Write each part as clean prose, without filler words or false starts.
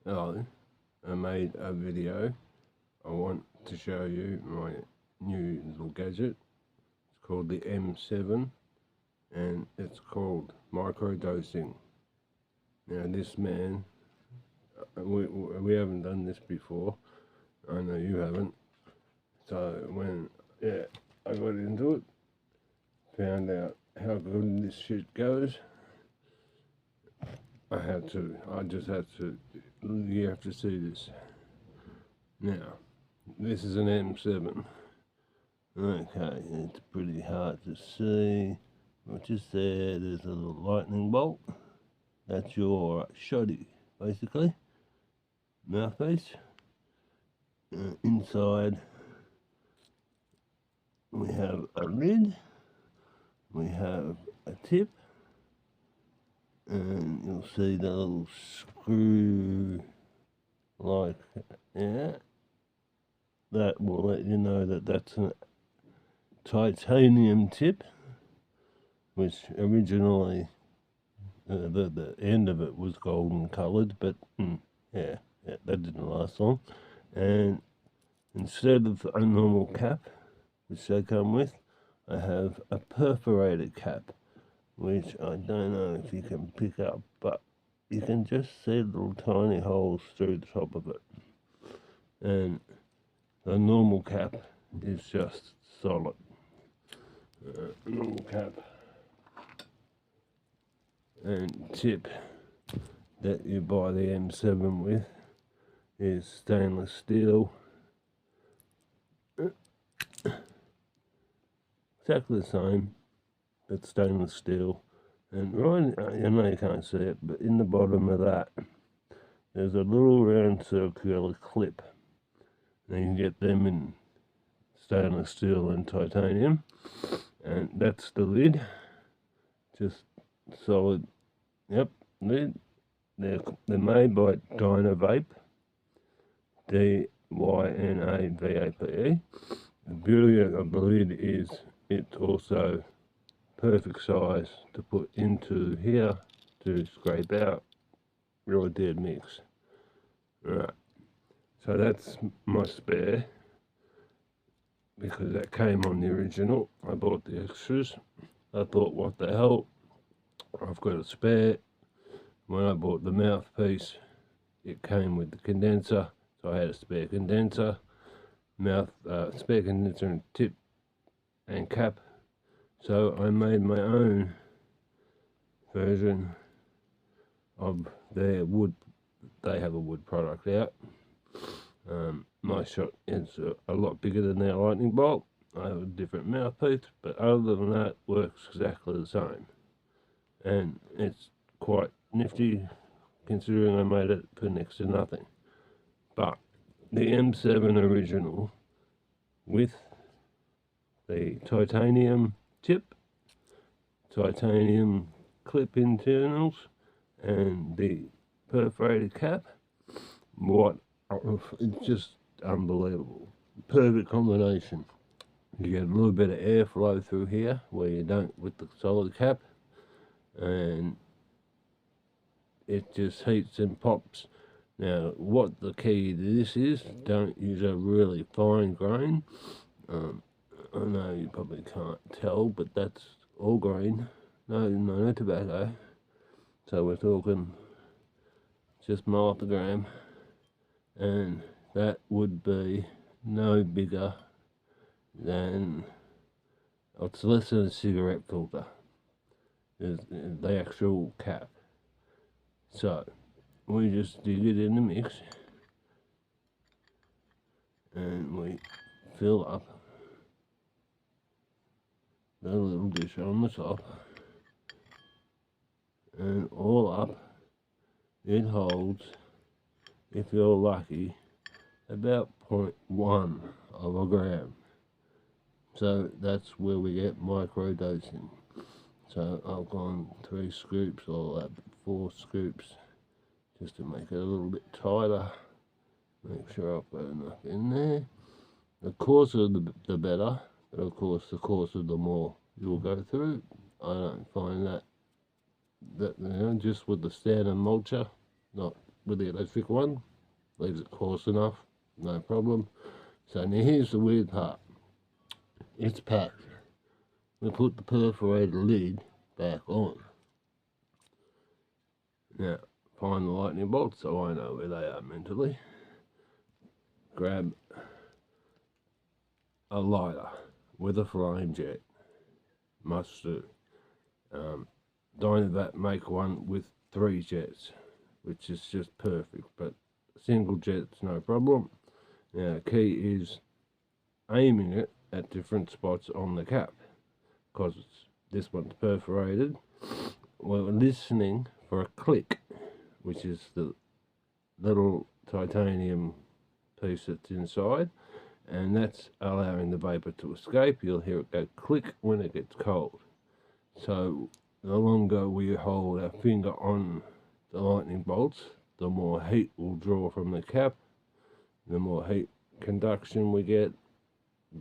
Hello, I made a video. I want to show you my new little gadget. It's called the M7 and it's called microdosing. Now this man, we haven't done this before. I know you haven't. So when I got into it, found out how good this shit goes. I just had to, you have to see this. Now, this is an M7. Okay, it's pretty hard to see. But just there's a little lightning bolt. That's your shoddy, basically. Mouthpiece. Inside, we have a lid. We have a tip. And you'll see the little screw, like, that will let you know that that's a titanium tip, which originally the end of it was golden coloured, but yeah, that didn't last long. And instead of a normal cap, which they come with, I have a perforated cap, which I don't know if you can pick up, but you can just see little tiny holes through the top of it. And the normal cap is just solid. Normal cap and tip that you buy the M7 with is stainless steel. Exactly the same, but stainless steel. And right, I know you can't see it, but in the bottom of that, there's a little round circular clip. And you can get them in stainless steel and titanium. And that's the lid. Just solid, yep, lid. They're made by Dynavape, D-Y-N-A-V-A-P-E. The beauty of the lid is it's also perfect size to put into here to scrape out really dead mix. Right, so that's my spare, because that came on the original. I bought the extras. I thought, what the hell, I've got a spare. When I bought the mouthpiece, it came with the condenser, so I had a spare condenser, spare condenser and tip and cap. So I made my own version of their wood. They have a wood product out. My shot is a lot bigger than their lightning bolt. I have a different mouthpiece, but other than that, works exactly the same. And it's quite nifty, considering I made it for next to nothing. But the M7 original with the titanium tip, titanium clip internals, and the perforated cap, it's just unbelievable. Perfect combination. You get a little bit of airflow through here where you don't with the solid cap, and it just heats and pops. Now, what the key to this is, don't use a really fine grain. I know you probably can't tell, but that's all grain. No tobacco. So we're talking just microgram, and that would be no bigger than, it's less than a cigarette filter, is the actual cap. So we just dig it in the mix and we fill up the little dish on the top, and all up it holds, if you're lucky, about 0.1 of a gram. So that's where we get microdosing. So I've gone 3 scoops or 4 scoops just to make it a little bit tighter. Make sure I've got enough in there. The coarser the better, but of course the coarser the more you'll go through. I don't find that just with the standard mulcher, not with the electric one. Leaves it coarse enough, no problem. So now here's the weird part. It's packed. We put the perforated lid back on. Now, find the lightning bolts so I know where they are mentally. Grab a lighter with a flame jet. Must do. Dynavat make one with 3 jets, which is just perfect, but single jet's no problem. Now, key is aiming it at different spots on the cap, because this one's perforated. We're listening for a click, which is the little titanium piece that's inside, and that's allowing the vapor to escape. You'll hear it go click when it gets cold. So the longer we hold our finger on the lightning bolts, the more heat will draw from the cap, the more heat conduction we get.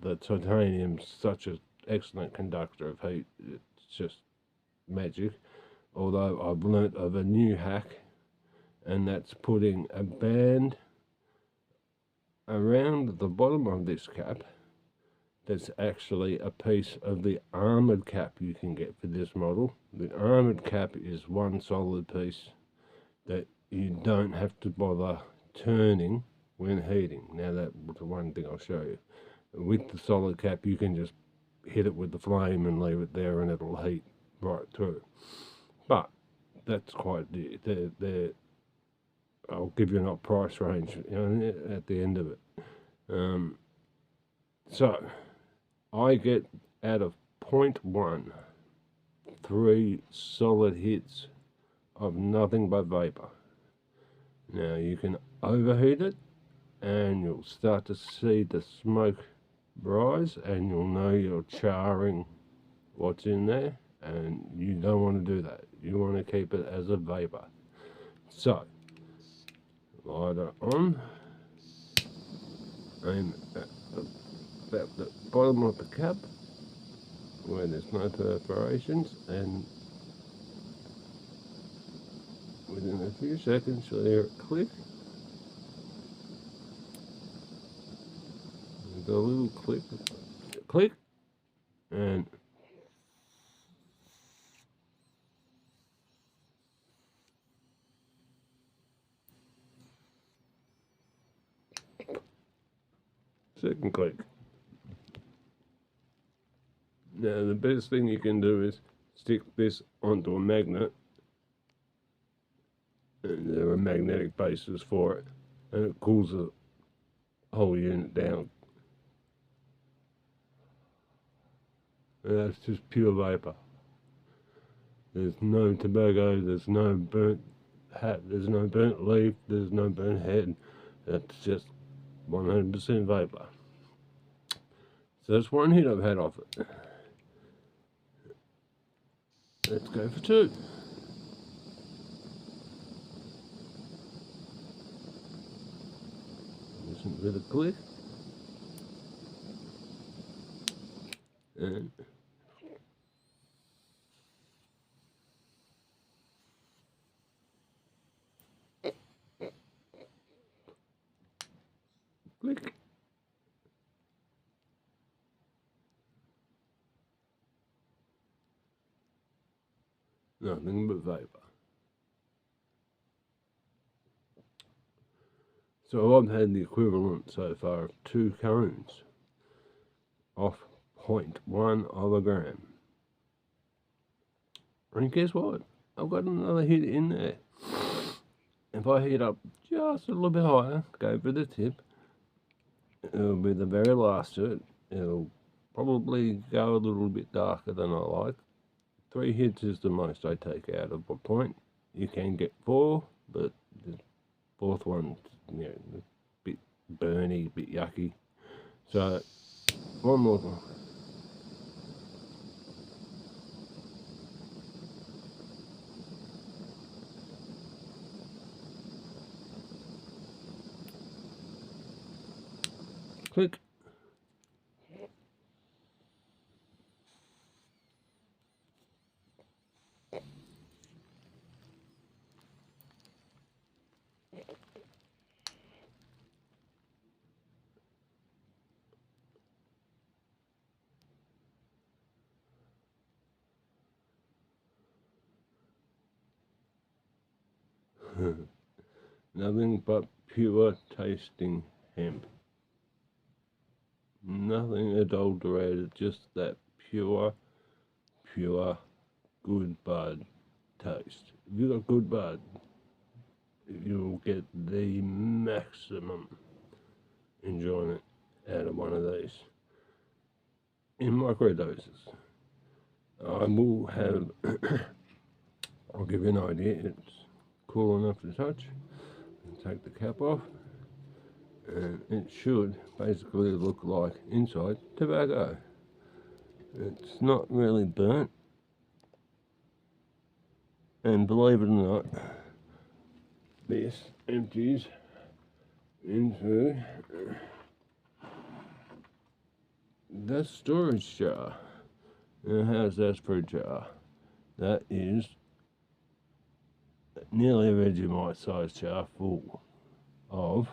The titanium's such an excellent conductor of heat, it's just magic. Although I've learnt of a new hack, and that's putting a band around the bottom of this cap that's actually a piece of the armoured cap you can get for this model. The armoured cap is one solid piece that you don't have to bother turning when heating. Now that's one thing I'll show you. With the solid cap you can just hit it with the flame and leave it there and it'll heat right through. But that's quite they're I'll give you an price range, you know, at the end of it. So I get out of 0.1 3 solid hits of nothing but vapor. Now you can overheat it and you'll start to see the smoke rise and you'll know you're charring what's in there, and you don't want to do that. You want to keep it as a vapor. So lighter on, aim at about the bottom of the cap where there's no perforations, and within a few seconds you'll hear it click. There's a little click, and second click. Now the best thing you can do is stick this onto a magnet, and there are magnetic bases for it, and it cools the whole unit down. And that's just pure vapor. There's no tobacco, there's no burnt hat, there's no burnt leaf, there's no burnt head. That's just 100% vapor. So that's one hit I've had off it. Let's go for 2. Listen to the click. And click. Nothing but vapor. So I've had the equivalent so far of 2 cones off 0.1 of a gram. And guess what? I've got another hit in there. If I heat up just a little bit higher, go for the tip, it'll be the very last to it. It'll probably go a little bit darker than I like. 3 hits is the most I take out of a point. You can get 4, but the 4th one's, you know, a bit burny, a bit yucky. So one more time. Click. Nothing but pure tasting hemp. Nothing adulterated, just that pure good bud taste. If you got good bud, you'll get the maximum enjoyment out of one of these in micro doses. I will have, I'll give you an idea, it's cool enough to touch. Take the cap off, and it should basically look like inside tobacco. It's not really burnt, and believe it or not, this empties into the storage jar. Now, how's that for a jar? That is nearly a Vegemite sized jar full of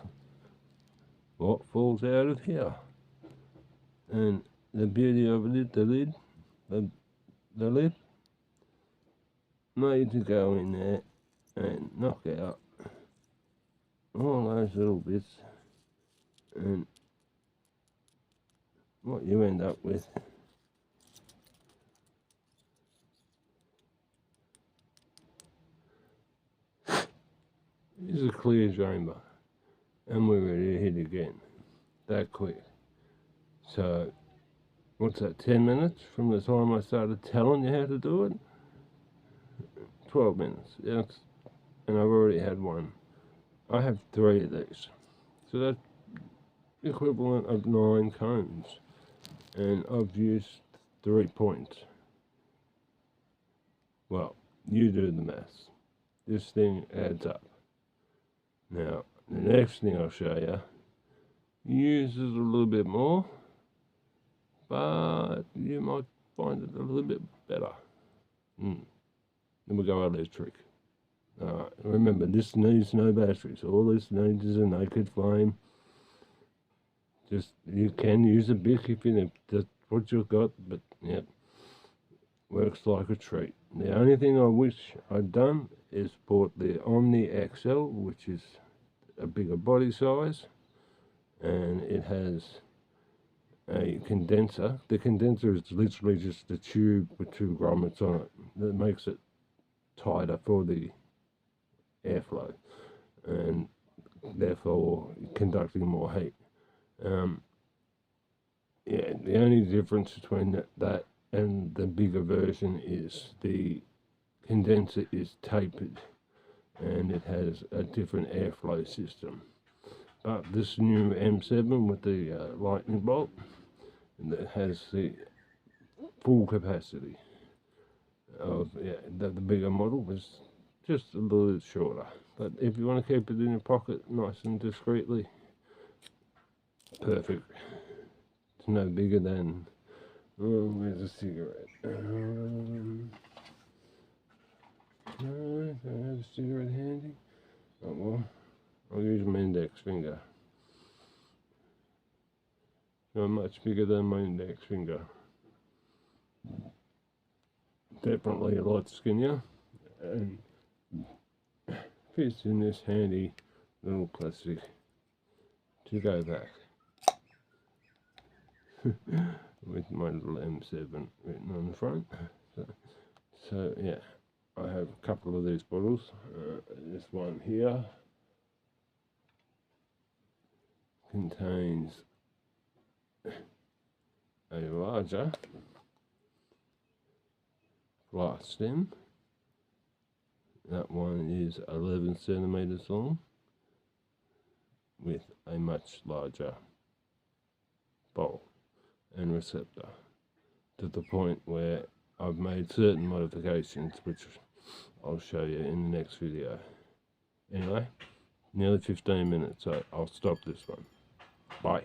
what falls out of here. And the beauty of it is the lid made to go in there and knock out all those little bits, and what you end up with is a clear chamber, and we're ready to hit again that quick. So what's that, 10 minutes from the time I started telling you how to do it? 12 minutes, yes, and I've already had one. I have 3 of these, so that's the equivalent of 9 cones, and I've used 3 points. Well, you do the maths. This thing adds up. Now, the next thing I'll show you uses a little bit more, but you might find it a little bit better. Then we'll go electric. Remember, this needs no batteries. All this needs is a naked flame. Just, you can use a Bic if that's what you've got, but yeah, works like a treat. The only thing I wish I'd done is bought the Omni XL, which is a bigger body size, and it has a condenser. The condenser is literally just a tube with 2 grommets on it that makes it tighter for the airflow and therefore conducting more heat. Yeah, the only difference between that and the bigger version is the condenser is tapered and it has a different airflow system. But this new M7 with the lightning bolt, that has the full capacity of, the bigger model was just a little bit shorter. But if you want to keep it in your pocket nice and discreetly, perfect. It's no bigger than, where's a cigarette? No, I don't have a cigarette handy. Oh well, I'll use my index finger. Not much bigger than my index finger. Definitely a lot skinnier, and fits in this handy little plastic to go back with my little M7 written on the front. So yeah, I have a couple of these bottles. This one here contains a larger glass stem. That one is 11 centimeters long with a much larger bowl and receptor, to the point where I've made certain modifications which I'll show you in the next video. Anyway, nearly 15 minutes, so I'll stop this one. Bye.